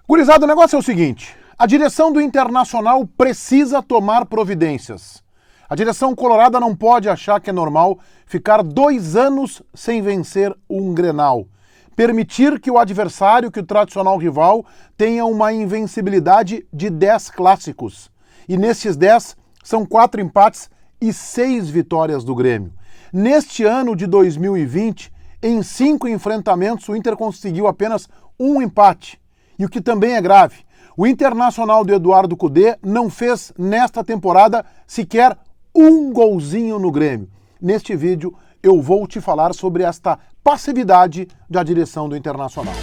Gurizada, o negócio é o seguinte, a direção do Internacional precisa tomar providências. A direção colorada não pode achar que é normal ficar 2 anos sem vencer um Grenal. Permitir que o adversário, que o tradicional rival, tenha uma invencibilidade de 10 clássicos. E nesses 10, são 4 empates e 6 vitórias do Grêmio. Neste ano de 2020, em 5 enfrentamentos, o Inter conseguiu apenas um empate. E o que também é grave, o Internacional do Eduardo Cudê não fez nesta temporada sequer um golzinho no Grêmio. Neste vídeo eu vou te falar sobre esta passividade da direção do Internacional.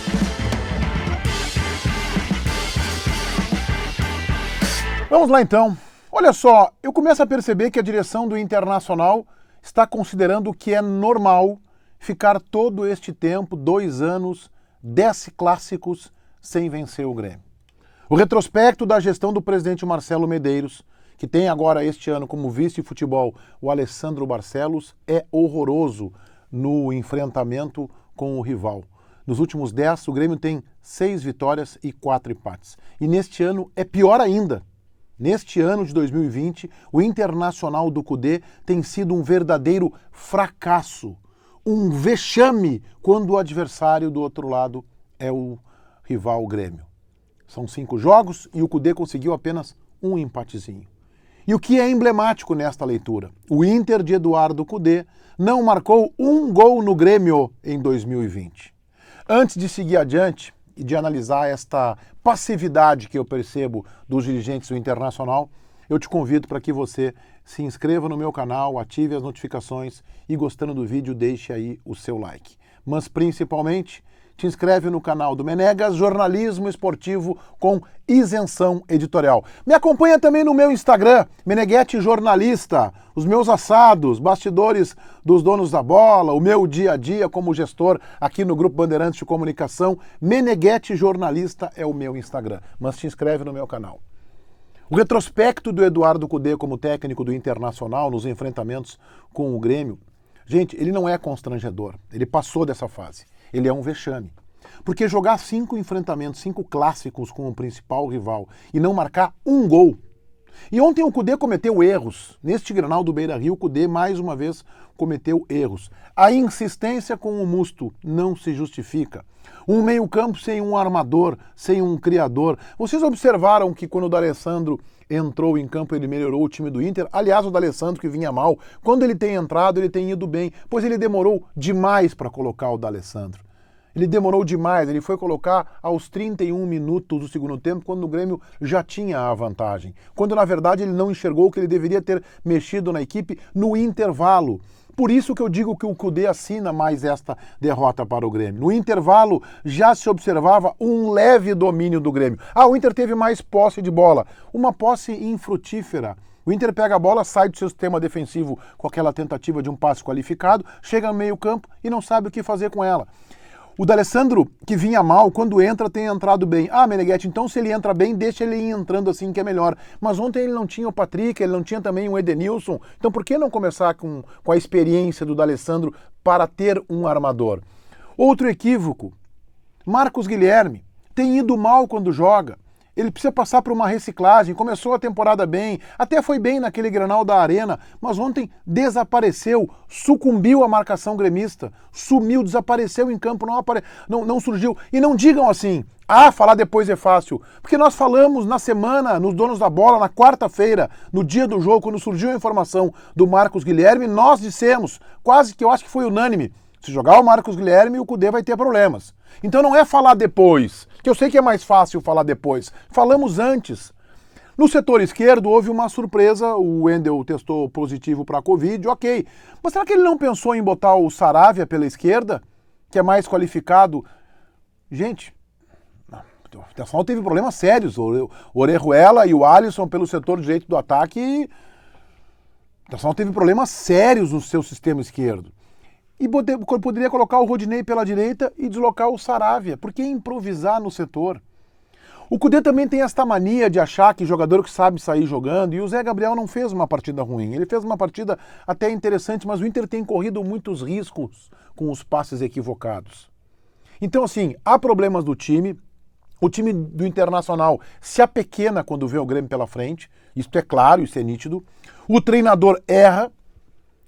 Vamos lá então. Olha só, eu começo a perceber que a direção do Internacional está considerando que é normal ficar todo este tempo, 2 anos, 10 clássicos, sem vencer o Grêmio. O retrospecto da gestão do presidente Marcelo Medeiros, que tem agora este ano como vice-futebol o Alessandro Barcelos, é horroroso no enfrentamento com o rival. Nos últimos 10, o Grêmio tem 6 vitórias e 4 empates. E neste ano é pior ainda. Neste ano de 2020, o Internacional do Cudê tem sido um verdadeiro fracasso, um vexame quando o adversário do outro lado é o rival Grêmio. São 5 jogos e o Cudê conseguiu apenas um empatezinho. E o que é emblemático nesta leitura? O Inter de Eduardo Cudê não marcou um gol no Grêmio em 2020. Antes de seguir adiante e de analisar esta passividade que eu percebo dos dirigentes do Internacional, eu te convido para que você se inscreva no meu canal, ative as notificações e, gostando do vídeo, deixe aí o seu like. Mas, principalmente, te inscreve no canal do Menegas, jornalismo esportivo com isenção editorial. Me acompanha também no meu Instagram, Meneghete Jornalista, os meus assados, bastidores dos donos da bola, o meu dia a dia como gestor aqui no Grupo Bandeirantes de Comunicação. Meneghete Jornalista é o meu Instagram, mas te inscreve no meu canal. O retrospecto do Eduardo Cudê como técnico do Internacional nos enfrentamentos com o Grêmio, gente, ele não é constrangedor, ele passou dessa fase. Ele é um vexame. Porque jogar 5 enfrentamentos, 5 clássicos com o principal rival e não marcar um gol. E ontem o Cudê cometeu erros. Neste Grenal do Beira-Rio, o Cudê mais uma vez cometeu erros. A insistência com o Musto não se justifica. Um meio-campo sem um armador, sem um criador. Vocês observaram que quando o D'Alessandro entrou em campo, ele melhorou o time do Inter? Aliás, o D'Alessandro, que vinha mal, quando ele tem entrado, ele tem ido bem, pois ele demorou demais para colocar o D'Alessandro. Ele demorou demais, ele foi colocar aos 31 minutos do segundo tempo, quando o Grêmio já tinha a vantagem. Quando, na verdade, ele não enxergou que ele deveria ter mexido na equipe no intervalo. Por isso que eu digo que o Cudê assina mais esta derrota para o Grêmio. No intervalo já se observava um leve domínio do Grêmio. O Inter teve mais posse de bola, uma posse infrutífera. O Inter pega a bola, sai do seu sistema defensivo com aquela tentativa de um passe qualificado, chega no meio-campo e não sabe o que fazer com ela. O D'Alessandro, que vinha mal, quando entra tem entrado bem. Meneghete, então se ele entra bem, deixa ele ir entrando assim que é melhor. Mas ontem ele não tinha o Patrick, ele não tinha também o Edenilson. Então por que não começar com a experiência do D'Alessandro para ter um armador? Outro equívoco, Marcos Guilherme tem ido mal quando joga. Ele precisa passar por uma reciclagem, começou a temporada bem, até foi bem naquele Grenal da Arena, mas ontem desapareceu, sucumbiu à marcação gremista, sumiu, desapareceu em campo, não surgiu. E não digam assim, falar depois é fácil, porque nós falamos na semana, nos Donos da Bola, na quarta-feira, no dia do jogo, quando surgiu a informação do Marcos Guilherme, nós dissemos, quase que eu acho que foi unânime, se jogar o Marcos Guilherme, o Cudê vai ter problemas. Então não é falar depois, que eu sei que é mais fácil falar depois. Falamos antes. No setor esquerdo houve uma surpresa, o Wendel testou positivo para a Covid, ok. Mas será que ele não pensou em botar o Saravia pela esquerda, que é mais qualificado? Gente, o Internacional teve problemas sérios. O Orejuela e o Alisson pelo setor direito do ataque. O Internacional teve problemas sérios no seu sistema esquerdo. E poderia colocar o Rodinei pela direita e deslocar o Saravia. Por que improvisar no setor? O Cudê também tem esta mania de achar que jogador que sabe sair jogando, e o Zé Gabriel não fez uma partida ruim. Ele fez uma partida até interessante, mas o Inter tem corrido muitos riscos com os passes equivocados. Então, assim, há problemas do time. O time do Internacional se apequena quando vê o Grêmio pela frente, isso é claro, isso é nítido. O treinador erra.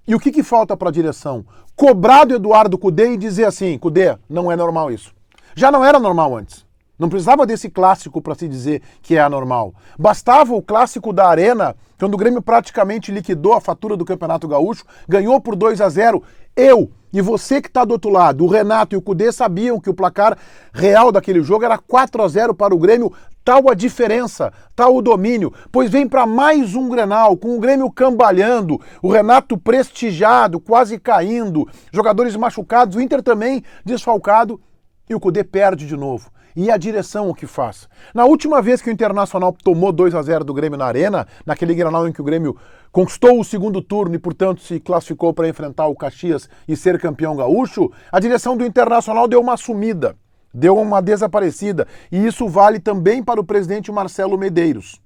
E o que falta para a direção? Cobrar do Eduardo Cudê e dizer assim, Cudê, não é normal isso. Já não era normal antes. Não precisava desse clássico para se dizer que é anormal. Bastava o clássico da Arena, quando o Grêmio praticamente liquidou a fatura do Campeonato Gaúcho, ganhou por 2-0. Eu e você que está do outro lado, o Renato e o Cudê sabiam que o placar real daquele jogo era 4-0 para o Grêmio. Tal a diferença, tal o domínio, pois vem para mais um Grenal, com o Grêmio cambalhando, o Renato prestigiado, quase caindo, jogadores machucados, o Inter também desfalcado, e o Cudê perde de novo. E a direção o que faz? Na última vez que o Internacional tomou 2-0 do Grêmio na Arena, naquele Grenal em que o Grêmio conquistou o segundo turno e, portanto, se classificou para enfrentar o Caxias e ser campeão gaúcho, a direção do Internacional deu uma sumida, deu uma desaparecida. E isso vale também para o presidente Marcelo Medeiros.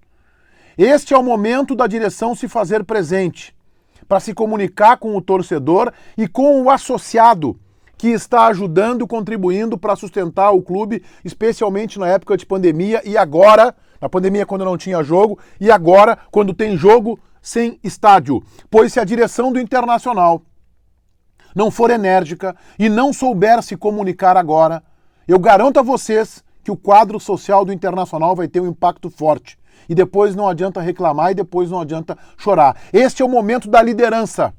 Este é o momento da direção se fazer presente, para se comunicar com o torcedor e com o associado, que está ajudando, contribuindo para sustentar o clube, especialmente na época de pandemia e agora, na pandemia quando não tinha jogo, e agora quando tem jogo sem estádio. Pois se a direção do Internacional não for enérgica e não souber se comunicar agora, eu garanto a vocês que o quadro social do Internacional vai ter um impacto forte. E depois não adianta reclamar e depois não adianta chorar. Este é o momento da liderança.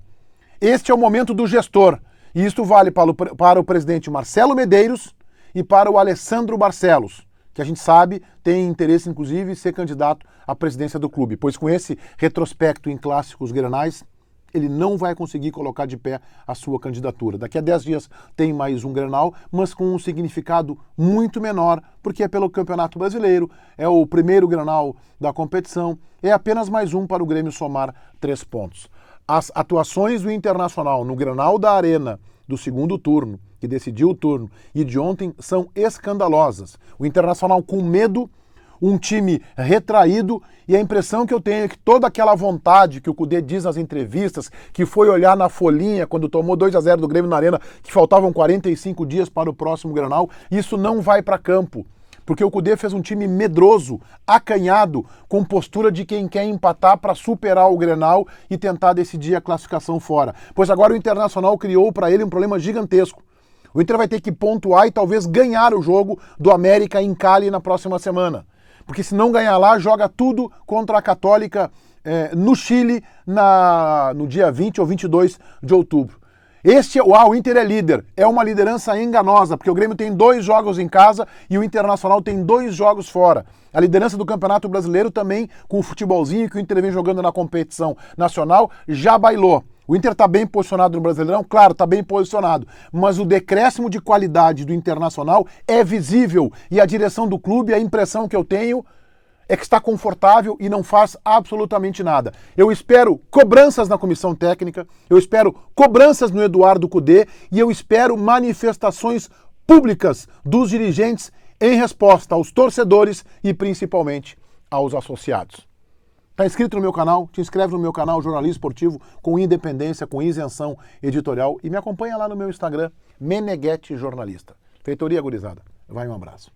Este é o momento do gestor. E isto vale para o presidente Marcelo Medeiros e para o Alessandro Barcelos, que a gente sabe tem interesse, inclusive, em ser candidato à presidência do clube, pois com esse retrospecto em clássicos grenais, ele não vai conseguir colocar de pé a sua candidatura. Daqui a 10 dias tem mais um Grenal, mas com um significado muito menor, porque é pelo Campeonato Brasileiro, é o primeiro Grenal da competição, é apenas mais um para o Grêmio somar 3 pontos. As atuações do Internacional no Grenal da Arena do segundo turno, que decidiu o turno, e de ontem são escandalosas. O Internacional com medo, um time retraído, e a impressão que eu tenho é que toda aquela vontade que o Cudê diz nas entrevistas, que foi olhar na folhinha quando tomou 2-0 do Grêmio na Arena, que faltavam 45 dias para o próximo Grenal, isso não vai para campo. Porque o Cudê fez um time medroso, acanhado, com postura de quem quer empatar para superar o Grenal e tentar decidir a classificação fora. Pois agora o Internacional criou para ele um problema gigantesco. O Inter vai ter que pontuar e talvez ganhar o jogo do América em Cali na próxima semana. Porque se não ganhar lá, joga tudo contra a Católica no Chile no dia 20 ou 22 de outubro. O Inter é líder, é uma liderança enganosa, porque o Grêmio tem 2 jogos em casa e o Internacional tem 2 jogos fora. A liderança do Campeonato Brasileiro também, com o futebolzinho que o Inter vem jogando na competição nacional, já bailou. O Inter está bem posicionado no Brasileirão? Claro, está bem posicionado, mas o decréscimo de qualidade do Internacional é visível e a direção do clube, a impressão que eu tenho é que está confortável e não faz absolutamente nada. Eu espero cobranças na comissão técnica, eu espero cobranças no Eduardo Cudê e eu espero manifestações públicas dos dirigentes em resposta aos torcedores e principalmente aos associados. Está inscrito no meu canal? Te inscreve no meu canal Jornalismo Esportivo com independência, com isenção editorial e me acompanha lá no meu Instagram, Meneghetti Jornalista. Feitoria gurizada. Vai, um abraço.